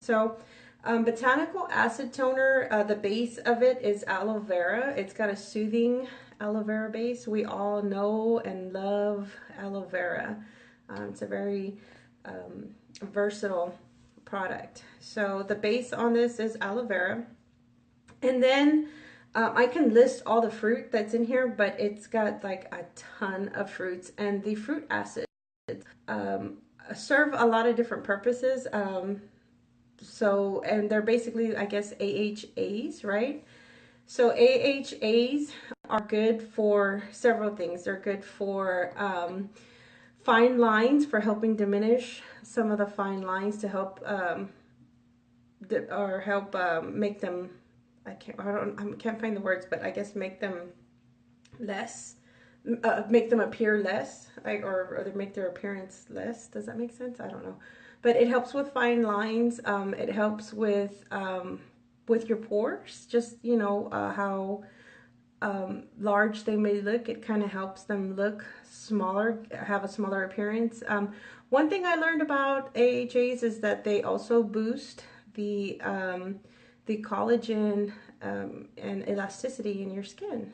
So Botanical Acid Toner, the base of it is aloe vera. It's got a soothing aloe vera base. We all know and love aloe vera. It's a very versatile product. So the base on this is aloe vera. And then I can list all the fruit that's in here, but it's got like a ton of fruits. And the fruit acids serve a lot of different purposes. So, and they're basically, I guess, AHAs, right? So AHAs are good for several things. They're good for fine lines, for helping diminish some of the fine lines, to help make them, I can't find the words, but I guess make them less, make them appear less, like, or make their appearance less. Does that make sense? I don't know. But it helps with fine lines. It helps with your pores. Just, you know, how large they may look. It kind of helps them look smaller, have a smaller appearance. One thing I learned about AHAs is that they also boost the collagen and elasticity in your skin.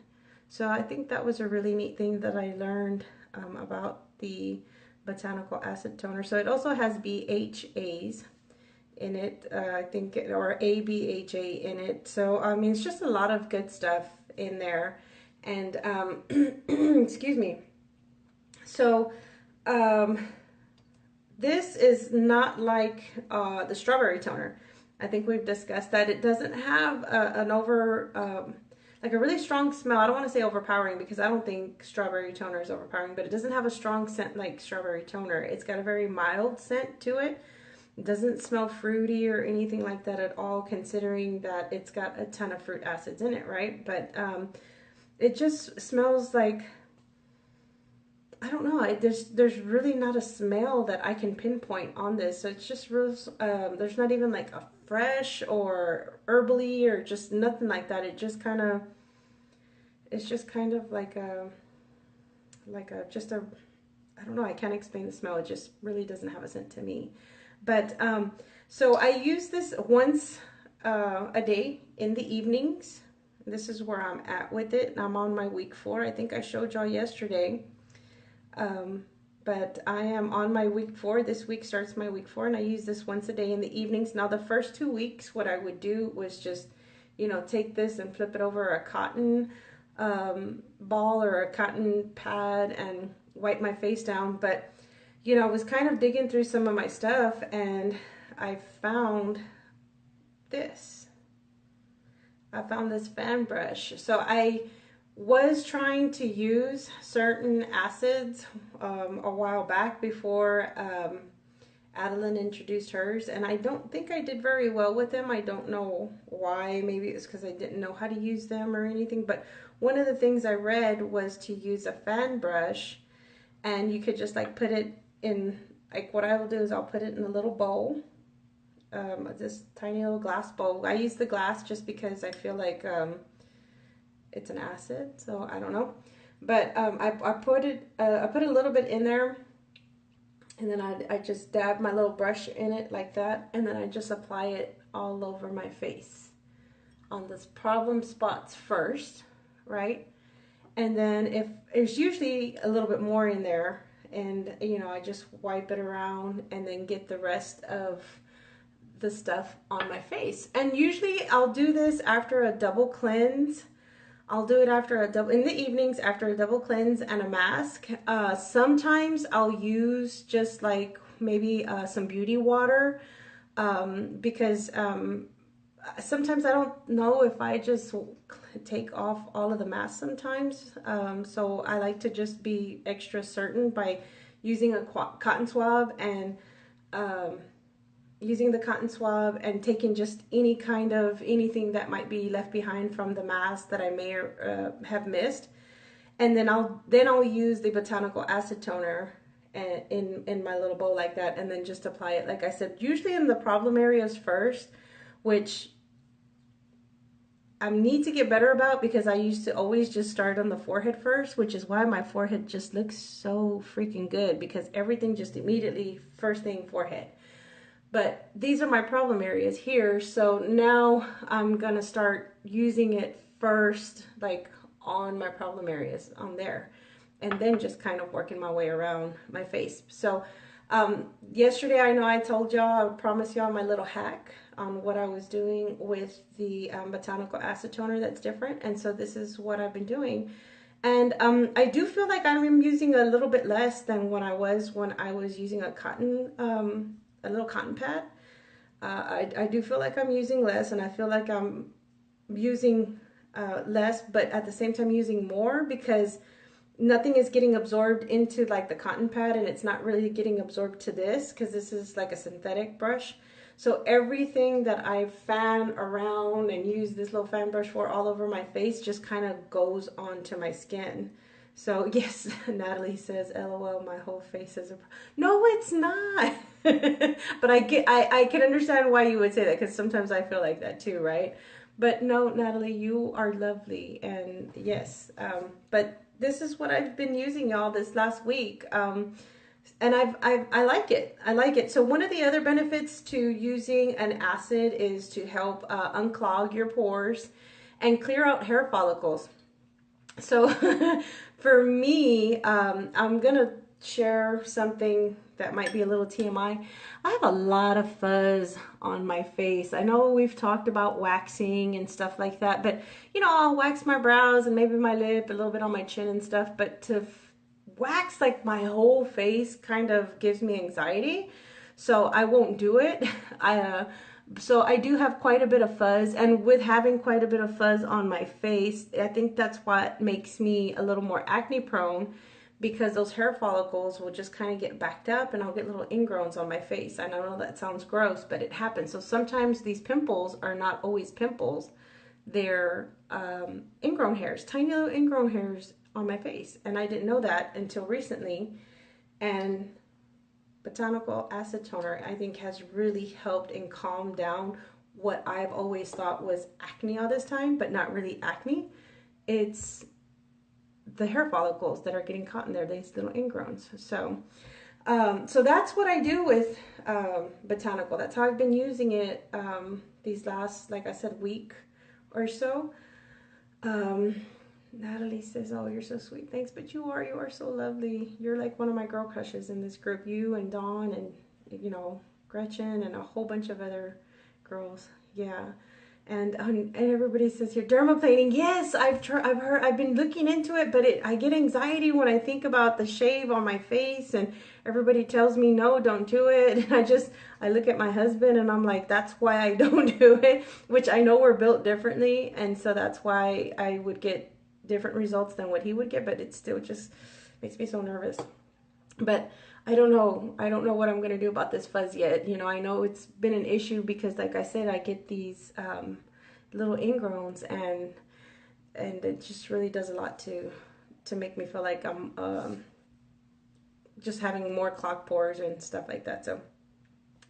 So I think that was a really neat thing that I learned about the Botanical Acid Toner. So it also has BHAs in it, I think, or ABHA in it. So I mean, it's just a lot of good stuff in there. And excuse me. So this is not like the strawberry toner. I think we've discussed that. It doesn't have like a really strong smell. I don't want to say overpowering, because I don't think strawberry toner is overpowering, but it doesn't have a strong scent like strawberry toner. It's got a very mild scent to it. It doesn't smell fruity or anything like that at all, considering that it's got a ton of fruit acids in it, right? But it just smells like, I don't know, there's really not a smell that I can pinpoint on this. So it's just real, there's not even like a fresh or herbally or just nothing like that. It's just kind of like I don't know, I can't explain the smell. It just really doesn't have a scent to me. But so I use this once a day in the evenings. This is where I'm at with it. I'm on my week 4. I think I showed y'all yesterday. But I am on my week 4. This week starts my week 4, and I use this once a day in the evenings. Now, the first 2 weeks, what I would do was just, you know, take this and flip it over a cotton ball or a cotton pad and wipe my face down. But, you know, I was kind of digging through some of my stuff, and I found this. I found this fan brush. So I was trying to use certain acids a while back before Adeline introduced hers, and I don't think I did very well with them. I don't know why. Maybe it was because I didn't know how to use them or anything, but one of the things I read was to use a fan brush, and you could just like put it in, like what I will do is I'll put it in a little bowl, this tiny little glass bowl. I use the glass just because I feel like it's an acid, so I don't know. But I put a little bit in there, and then I just dab my little brush in it like that, and then I just apply it all over my face on this problem spots first, right? And then if there's usually a little bit more in there, and you know, I just wipe it around and then get the rest of the stuff on my face. And usually I'll do this after a double cleanse. I'll do it after in the evenings after a double cleanse and a mask. Sometimes I'll use just like maybe some beauty water, because sometimes I don't know if I just take off all of the mask sometimes. So I like to just be extra certain by using a cotton swab and using the cotton swab and taking just any kind of anything that might be left behind from the mask that I may have missed, and then I'll use the Botanical Acid Toner in my little bowl like that, and then just apply it, like I said, usually in the problem areas first, which I need to get better about, because I used to always just start on the forehead first, which is why my forehead just looks so freaking good, because everything just immediately first thing forehead. But these are my problem areas here. So now I'm going to start using it first, like on my problem areas on there, and then just kind of working my way around my face. So yesterday, I know I told y'all, I promised y'all my little hack on what I was doing with the Botanical Acid toner that's different. And so this is what I've been doing. And I do feel like I'm using a little bit less than when I was using a cotton, a little cotton pad. I do feel like I'm using less, and I feel like I'm using less, but at the same time using more, because nothing is getting absorbed into like the cotton pad, and it's not really getting absorbed to this because this is like a synthetic brush. So everything that I fan around and use this little fan brush for all over my face just kind of goes onto my skin. So yes, Natalie says, LOL, my whole face is a... No, it's not. But I can understand why you would say that, because sometimes I feel like that too, right? But no, Natalie, you are lovely. And yes, but this is what I've been using, y'all, this last week. And I like it. I like it. So one of the other benefits to using an acid is to help unclog your pores and clear out hair follicles. So for me, I'm going to share something that might be a little TMI. I have a lot of fuzz on my face. I know we've talked about waxing and stuff like that, but you know, I'll wax my brows and maybe my lip, a little bit on my chin and stuff, but to wax like my whole face kind of gives me anxiety, so I won't do it. So I do have quite a bit of fuzz, and with having quite a bit of fuzz on my face, I think that's what makes me a little more acne prone, because those hair follicles will just kind of get backed up and I'll get little ingrowns on my face. And I know that sounds gross, but it happens. So sometimes these pimples are not always pimples. They're ingrown hairs, tiny little ingrown hairs on my face. And I didn't know that until recently. And Botanical Acid Toner, I think, has really helped and calmed down what I've always thought was acne all this time, but not really acne. It's the hair follicles that are getting caught in there, these little ingrowns. So so that's what I do with Botanical. That's how I've been using it these last, like I said, week or so. Natalie says, oh, you're so sweet. Thanks, but you are so lovely. You're like one of my girl crushes in this group. You and Dawn and, you know, Gretchen and a whole bunch of other girls. Yeah. And everybody says here, dermaplaning. Yes, I've been looking into it, but I get anxiety when I think about the shave on my face, and everybody tells me, no, don't do it. And I look at my husband and I'm like, that's why I don't do it, which I know we're built differently. And so that's why I would get different results than what he would get, but it still just makes me so nervous. But I don't know what I'm going to do about this fuzz yet. You know, I know it's been an issue because, like I said, I get these little ingrowns, and it just really does a lot to make me feel like I'm just having more clogged pores and stuff like that. So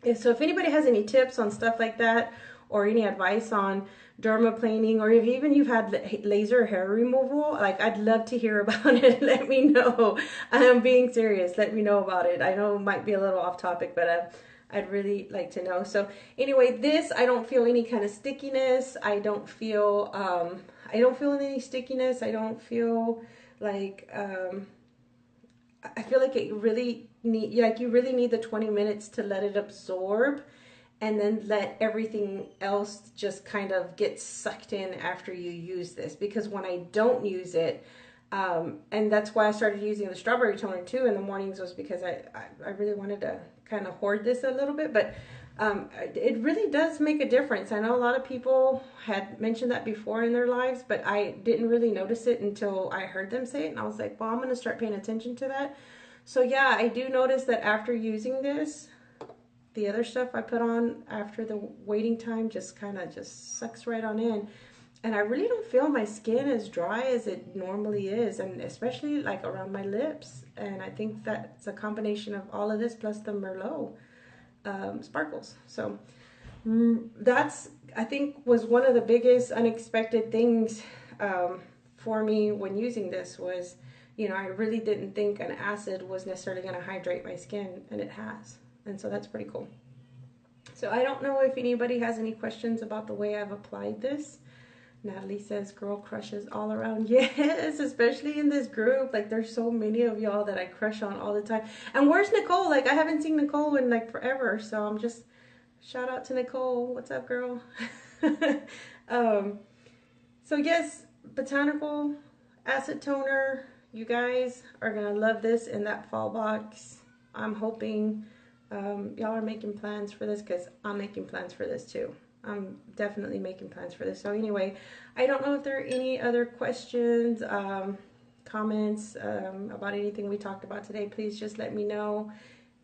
if anybody has any tips on stuff like that, or any advice on dermaplaning, or if even you've had laser hair removal, like, I'd love to hear about it. Let me know. I'm being serious. Let me know about it. I know it might be a little off topic, but I'd really like to know. So anyway, I don't feel any kind of stickiness. I don't feel any stickiness. I don't feel like, I feel like you really need the 20 minutes to let it absorb, and then let everything else just kind of get sucked in after you use this. Because when I don't use it, and that's why I started using the strawberry toner too in the mornings, was because I really wanted to kind of hoard this a little bit. But it really does make a difference. I know a lot of people had mentioned that before in their lives, but I didn't really notice it until I heard them say it. And I was like, well, I'm going to start paying attention to that. So yeah, I do notice that after using this, the other stuff I put on after the waiting time just kind of sucks right on in. And I really don't feel my skin as dry as it normally is, and especially like around my lips. And I think that's a combination of all of this plus the Merlot sparkles. So that's, I think, was one of the biggest unexpected things for me when using this was, you know, I really didn't think an acid was necessarily going to hydrate my skin, and it has. And so that's pretty cool. So I don't know if anybody has any questions about the way I've applied this. Natalie says, girl crushes all around. Yes, especially in this group. Like, there's so many of y'all that I crush on all the time. And where's Nicole? Like, I haven't seen Nicole in, like, forever. So I'm just, shout out to Nicole. What's up, girl? So, yes, Botanical Acid Toner. You guys are going to love this in that fall box. I'm hoping y'all are making plans for this, because I'm making plans for this, too. I'm definitely making plans for this. So anyway, I don't know if there are any other questions, comments about anything we talked about today. Please just let me know,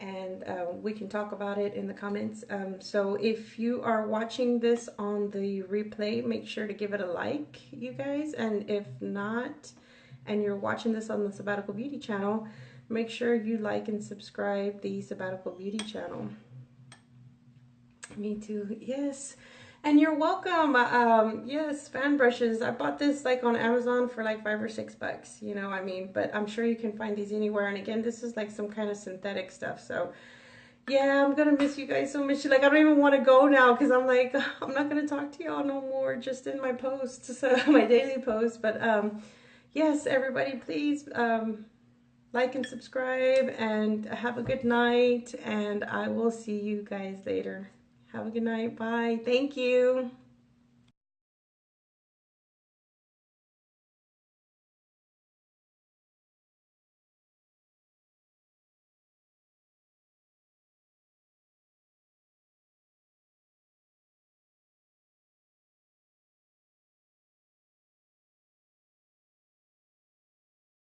and we can talk about it in the comments. So if you are watching this on the replay, make sure to give it a like, you guys. And if not, and you're watching this on the Sabbatical Beauty channel, make sure you like and subscribe the Sabbatical Beauty channel. Me too. Yes. And you're welcome. Yes, fan brushes. I bought this like on Amazon for like $5 or $6, you know, I mean, but I'm sure you can find these anywhere. And again, this is like some kind of synthetic stuff. So yeah, I'm going to miss you guys so much. Like, I don't even want to go now, because I'm like, I'm not going to talk to y'all no more, just in my posts, so my daily posts. But yes, everybody, please like and subscribe, and have a good night. And I will see you guys later. Have a good night. Bye. Thank you.